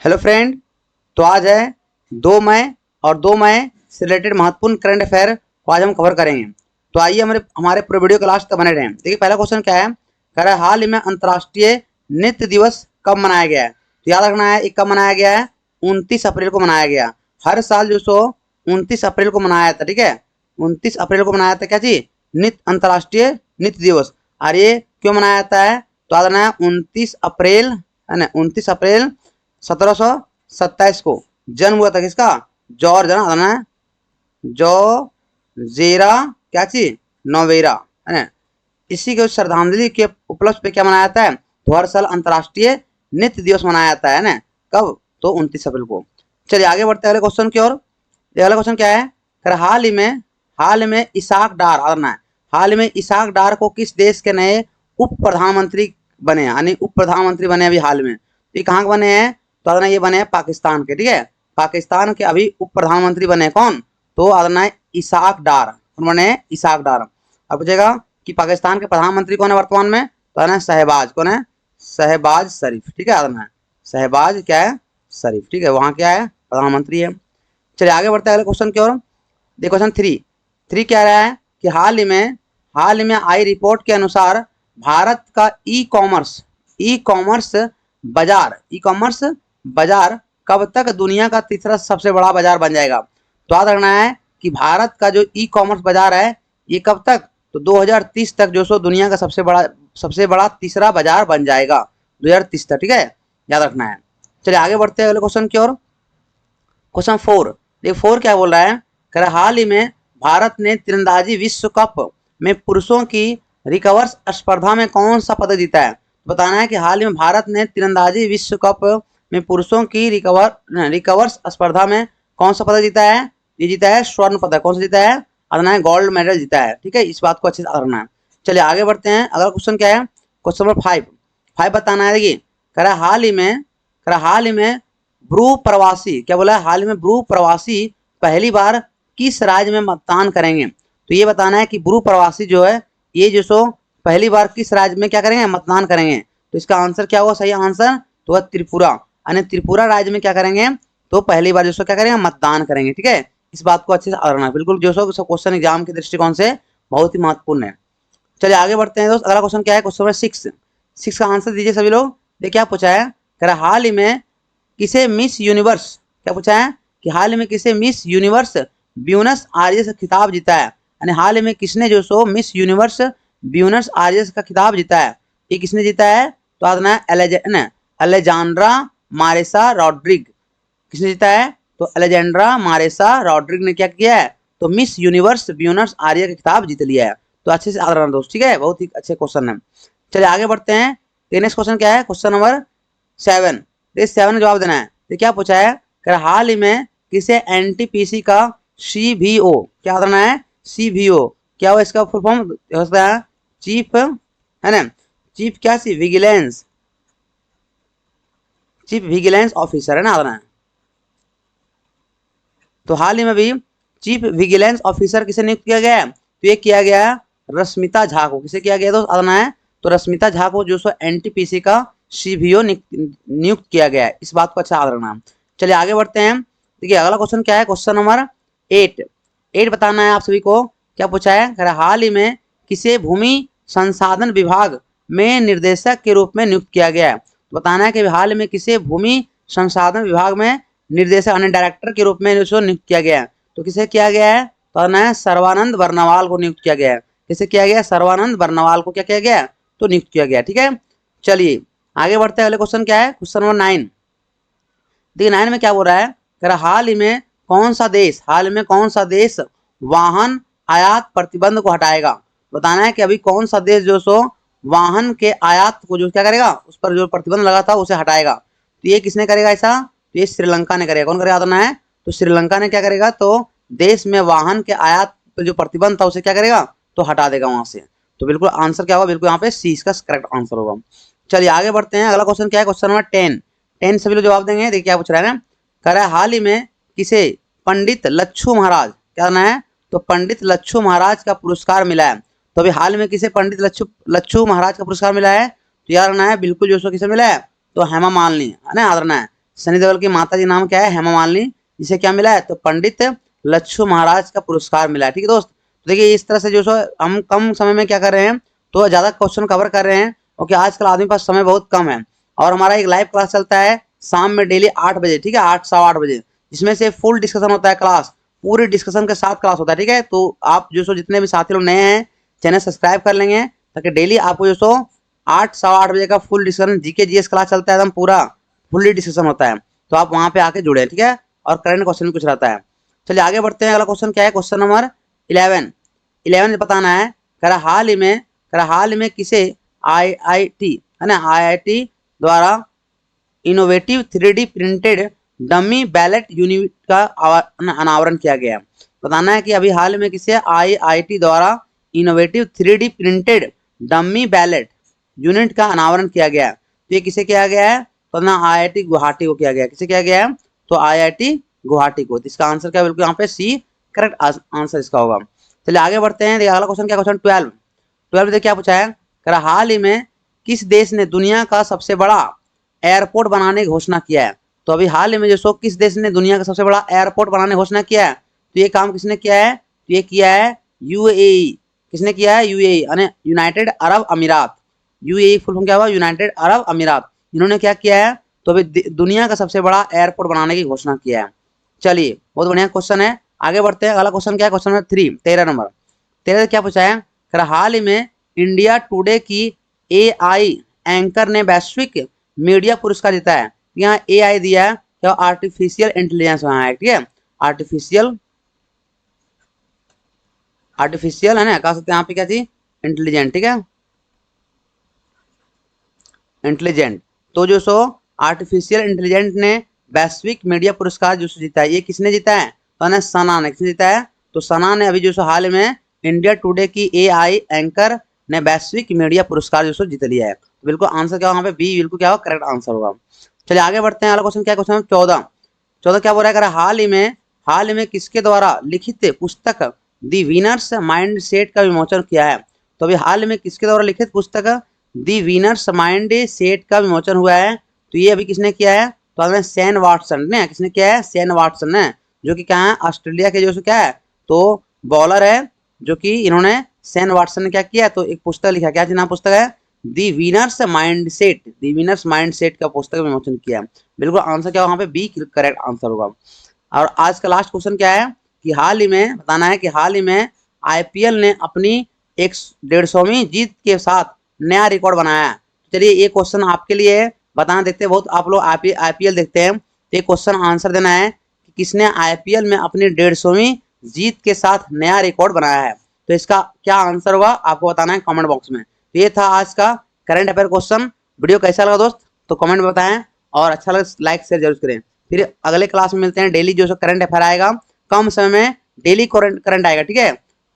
Hello friend. तो आज है 2 मई और 2 मई से रिलेटेड महत्वपूर्ण करंट अफेयर को आज हम कवर करेंगे। तो आइए हमारे हमारे पूरे वीडियो के लास्ट तक बने रहें। देखिए पहला क्वेश्चन क्या है, कह रहा है हाल ही में अंतर्राष्ट्रीय नृत्य दिवस कब मनाया गया है। तो याद रखना है, ये कब मनाया गया है, 29 अप्रैल को मनाया गया। हर साल जो सो 29 अप्रैल को मनाया था, ठीक है, 29 अप्रैल को मनाया था क्या चीज, नृत्य अंतर्राष्ट्रीय नृत्य दिवस। और ये क्यों मनाया जाता है, तो याद रखना है 29 अप्रैल है ना, 29 अप्रैल 1727 को जन्म हुआ था किसका, जॉर्ज है ना, जोजेरा क्या चीज, नोवेरा है ना। इसी के श्रद्धांजलि के उपलक्ष्य पे क्या मनाया जाता है, तो हर साल अंतर्राष्ट्रीय नृत्य दिवस मनाया जाता है ना। कब, तो 29 अप्रैल को। चलिए आगे बढ़ते हैं अगले क्वेश्चन की ओर। अगला क्वेश्चन क्या है, हाल में इसाक डार आना है, हाल में इसाक डार को किस देश के नए उप प्रधानमंत्री बने, यानी उप प्रधानमंत्री बने अभी हाल में। ये कहाँ के बने हैं, तो आदना ये बने हैं पाकिस्तान के, ठीक है, पाकिस्तान के अभी उप प्रधानमंत्री बने कौन, तो आदना है इसाक डार, कौन बने हैं, इसाक डार। अब पूछेगा कि पाकिस्तान के प्रधानमंत्री कौन है वर्तमान में, तो आदना है शहबाज, कौन है, शहबाज शरीफ, ठीक है, आदना है शहबाज क्या है, शरीफ, ठीक है, वहाँ क्या है, प्रधानमंत्री है। चलिए आगे बढ़ते हैं अगले क्वेश्चन की ओर। देखो क्वेश्चन थ्री क्या रहा है कि हाल ही में आई रिपोर्ट के अनुसार भारत का ई कॉमर्स बाजार कब तक दुनिया का तीसरा सबसे बड़ा बाजार बन जाएगा। तो याद रखना है कि भारत का जो ई कॉमर्स बाजार है ये कब तक, तो 2030 तक जो सो दुनिया का सबसे बड़ा तीसरा बाजार बन जाएगा 2030 तक, ठीक है, याद रखना है। चलिए आगे बढ़ते हैं अगले क्वेश्चन की ओर। क्वेश्चन 4, देखिए 4 क्या बोल रहा है, कह रहा हाल ही में भारत ने तीरंदाजी विश्व कप में पुरुषों की रिकवर्स स्पर्धा में कौन सा पदक जीता है। बताना है कि हाल ही में भारत ने तीरंदाजी विश्व कप में पुरुषों की रिकवर्स स्पर्धा में कौन सा पदक जीता है, ये जीता है स्वर्ण पदक। कौन सा जीता है, आना है गोल्ड मेडल जीता है, ठीक है, इस बात को अच्छे से करना है। चलिए आगे बढ़ते हैं। अगला क्वेश्चन क्या है, क्वेश्चन नंबर 5 बताना है। देखिए कह रहा हाल ही में ब्रू प्रवासी, क्या बोला है, हाल ही में ब्रू प्रवासी पहली बार किस राज्य में मतदान करेंगे। तो ये बताना है कि ब्रू प्रवासी जो है ये जो सो पहली बार किस राज्य में क्या करेंगे, मतदान करेंगे। तो इसका आंसर क्या होगा, सही आंसर तो वह त्रिपुरा, यानी त्रिपुरा राज्य में क्या करेंगे, तो पहली बार जो सो क्या करेंगे, मतदान करेंगे, ठीक है, इस बात को अच्छे से करना बिल्कुल जो सो क्वेश्चन एग्जाम के दृष्टिकोण से बहुत ही महत्वपूर्ण है। चलिए आगे बढ़ते हैं दोस्त। अगला क्वेश्चन क्या है, क्वेश्चन नंबर 6 का आंसर दीजिए सभी लोग। देखिए क्या पूछा है, कह रहा हाल ही में किसे मिस यूनिवर्स, क्या पूछा है कि हाल में किसे मिस यूनिवर्स ब्यूनस आयर्स खिताब जीता है, यानी हाल में किसने जो सो मिस यूनिवर्स ब्यूनस आयर्स का खिताब जीता है, ये किसने जीता है, तो आदना है अलेजांड्रा मारेसा रॉड्रिग, किसने जीता है, तो अलेजेंड्रा मारेसा रॉड्रिग ने क्या किया है, तो मिस यूनिवर्स ब्यूनस आर्य का खिताब जीत लिया है। तो अच्छे से याद रखना दोस्त, ठीक है, बहुत ही अच्छे क्वेश्चन है। चलिए आगे बढ़ते हैं। नेक्स्ट क्वेश्चन क्या है, क्वेश्चन नंबर 7, 7 में जवाब देना है। तो क्या पूछा है, हाल ही में किसे एनटीपीसी का सीवीओ, क्या करना है, सीवीओ क्या हो, इसका फुल फॉर्म होता है चीफ, है ना, चीफ क्या सी विजिलेंस, चीफ विजिलेंस ऑफिसर है ना, आना है। तो हाल ही में भी चीफ विजिलेंस ऑफिसर किसे नियुक्त किया गया है, तो ये किया गया है रश्मिता झा को, किसे किया गया, तो आना है, तो रश्मिता झा को जो सो एनटीपीसी का सीवीओ नियुक्त किया गया है, इस बात को अच्छा याद रखना। चलिए आगे बढ़ते हैं। देखिए अगला क्वेश्चन क्या है, क्वेश्चन नंबर 8 बताना है आप सभी को। क्या पूछा है, हाल ही में किसे भूमि संसाधन विभाग में निर्देशक के रूप में नियुक्त किया गया है। तो बताना है कि हाल में किसे भूमि संसाधन विभाग में निर्देशक यानी डायरेक्टर के रूप में नियुक्त किया गया है। तो किसे किया गया है, तो है सर्वानंद बर्नवाल को नियुक्त किया गया है। किसे किया गया, सर्वानंद बर्नवाल को क्या किया गया, तो नियुक्त किया गया, ठीक है। चलिए आगे बढ़ते हैं। अगले क्वेश्चन क्या है, क्वेश्चन नंबर 9। देखिए 9 में क्या बोल रहा है, हाल ही में कौन सा देश वाहन आयात प्रतिबंध को हटाएगा। बताना है कि अभी कौन सा देश जो सो वाहन के आयात को जो क्या करेगा, उस पर जो प्रतिबंध लगा था उसे हटाएगा। तो ये किसने करेगा ऐसा, तो ये श्रीलंका ने करेगा। कौन करेगा, है तो श्रीलंका ने क्या करेगा, तो देश में वाहन के आयात पर जो प्रतिबंध था उसे क्या करेगा, तो हटा देगा वहां से। तो बिल्कुल आंसर क्या होगा, बिल्कुल यहाँ पे सी इसका करेक्ट आंसर होगा। चलिए आगे बढ़ते हैं। अगला क्वेश्चन क्या है, क्वेश्चन नंबर 10 सभी लोग जवाब देंगे। देखिए क्या पूछ रहा है ना, कह रहा है हाल ही में किसे पंडित लच्छू महाराज, क्या करना है, तो पंडित लच्छू महाराज का पुरस्कार मिला है। तो अभी हाल में किसे पंडित लच्छू महाराज का पुरस्कार मिला है, तो याद रखना है बिल्कुल जो किसे मिला है, तो हेमा मालिनी है ना, याद रखना है सनी देओल की माता जी नाम क्या है? हेमा मालिनी। जिसे क्या मिला है? तो पंडित लच्छू महाराज का पुरस्कार मिला है। ठीक है दोस्त, तो देखिए इस तरह से जो सो हम कम समय में क्या कर रहे हैं, तो ज्यादा क्वेश्चन कवर कर रहे हैं, क्योंकि आजकल आदमी के पास समय बहुत कम है। और हमारा एक लाइव क्लास चलता है शाम में डेली 8 बजे, ठीक है, 8 सवा 8 बजे, जिसमें से फुल डिस्कशन होता है, क्लास पूरी डिस्कशन के साथ क्लास होता है। ठीक है, तो आप जो सो जितने भी साथी लोग नए हैं चैनल सब्सक्राइब कर लेंगे, ताकि डेली आपको जो सो 8 सवा 8 बजे का full discussion GK GS class चलता है, एकदम पूरा फुल्ली डिस्कशन होता है। तो आप वहां पे आके जुड़े, ठीक है, और करंट क्वेश्चन भी कुछ रहता है। चलिए आगे बढ़ते हैं। अगला क्वेश्चन क्या है? Question number 11। 11 बताना है, कह रहा हाल ही में किसे आईआईटी है ना, आईआईटी द्वारा innovative 3D printed dummy ballot unit का अनावरण किया गया। बताना है कि अभी हाल में किसे आईआईटी द्वारा innovative 3D printed dummy ballot unit का अनावरण किया गया। तो ये किसे किया गया है? तो ना आईआईटी गुवाहाटी को किया गया। किसे किया गया है? तो आईआईटी गुवाहाटी को। तो इसका आंसर क्या? बिल्कुल यहाँ पे सी करेक्ट आंसर इसका होगा। चलिए आगे बढ़ते हैं। अगला क्वेश्चन क्या? क्वेश्चन 12। 12 में क्या पूछा है? कह रहा हाल ही में किस देश ने दुनिया का सबसे बड़ा एयरपोर्ट बनाने की घोषणा किया है? तो अभी हाल ही में जो सो किस देश ने दुनिया का सबसे बड़ा एयरपोर्ट बनाने की घोषणा किया है? तो ये काम किसने किया है? तो ये किया है यूएई। किसने किया है? यूएई यानी यूनाइटेड अरब अमीरात। यूएई फुल फॉर्म क्या हुआ? यूनाइटेड अरब अमीरात। इन्होंने क्या किया है? तो अभी दुनिया का सबसे बड़ा एयरपोर्ट बनाने की घोषणा किया है। चलिए बहुत बढ़िया क्वेश्चन है, आगे बढ़ते हैं। अगला क्वेश्चन क्या है? Question number 3, 13 number. 13 क्या पूछा है? हाल ही में इंडिया टुडे की एआई एंकर ने वैश्विक मीडिया पुरस्कार जीता है। यहाँ एआई दिया है, क्या? आर्टिफिशियल इंटेलिजेंस वहां है, ठीक है, आर्टिफिशियल है ना, कह सकते हैं यहाँ पे क्या थी? इंटेलिजेंट, ठीक है, इंटेलिजेंट। तो जो सो आर्टिफिशियल इंटेलिजेंट ने वैश्विक मीडिया पुरस्कार जो जीता है, ये किसने जीता है? तो ना सना ने। किसने जीता है? तो सना ने अभी जो सो हाल में इंडिया टुडे की एआई एंकर ने वैश्विक मीडिया पुरस्कार जो सो जीत लिया है। तो बिल्कुल आंसर क्या होगा? यहाँ पे बी बिल्कुल क्या होगा? करेक्ट आंसर होगा। चलिए आगे बढ़ते हैं। अगला क्वेश्चन क्या? क्वेश्चन 14। 14 क्या बोल रहा है? हाल ही में किसके द्वारा लिखित पुस्तक दी विनर्स माइंड सेट का विमोचन किया है? तो अभी हाल में किसके द्वारा लिखित पुस्तक दी विनर्स माइंड सेट का विमोचन हुआ है? तो ये अभी किसने किया है? तो हमें सैन वाटसन ने। किसने किया है? सैन वाटसन ने, जो कि क्या है? ऑस्ट्रेलिया के जो क्या है? तो बॉलर है, जो कि इन्होंने सैन वाटसन ने क्या किया? तो एक पुस्तक लिखा। क्या नाम पुस्तक है? दी विनर्स माइंड सेट। दी विनर्स माइंड सेट का पुस्तक विमोचन किया। बिल्कुल आंसर क्या होगा? यहाँ पे बी करेक्ट आंसर होगा। और आज का लास्ट क्वेश्चन क्या है? कि हाल ही में बताना है कि हाल ही में आईपीएल ने अपनी 150वीं जीत के साथ नया रिकॉर्ड बनाया है। चलिए ये क्वेश्चन आपके लिए बताना, देखते हैं बहुत आप लोग आईपीएल देखते हैं, तो ये क्वेश्चन आंसर देना है कि किसने आईपीएल में अपनी 150वीं जीत के साथ नया रिकॉर्ड बनाया है। तो इसका क्या आंसर होगा आपको बताना है कमेंट बॉक्स में। तो ये था आज का करंट अफेयर क्वेश्चन। वीडियो कैसा लगा दोस्त? तो कमेंट में बताएं, और अच्छा लगे लाइक शेयर जरूर करें। फिर अगले क्लास में मिलते हैं। डेली जो करंट अफेयर आएगा, कम समय में डेली करंट आएगा, ठीक है,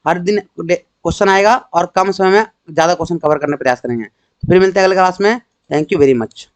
हर दिन क्वेश्चन आएगा और कम समय में ज्यादा क्वेश्चन कवर करने का प्रयास करेंगे। तो फिर मिलते हैं अगले क्लास में। Thank you very much.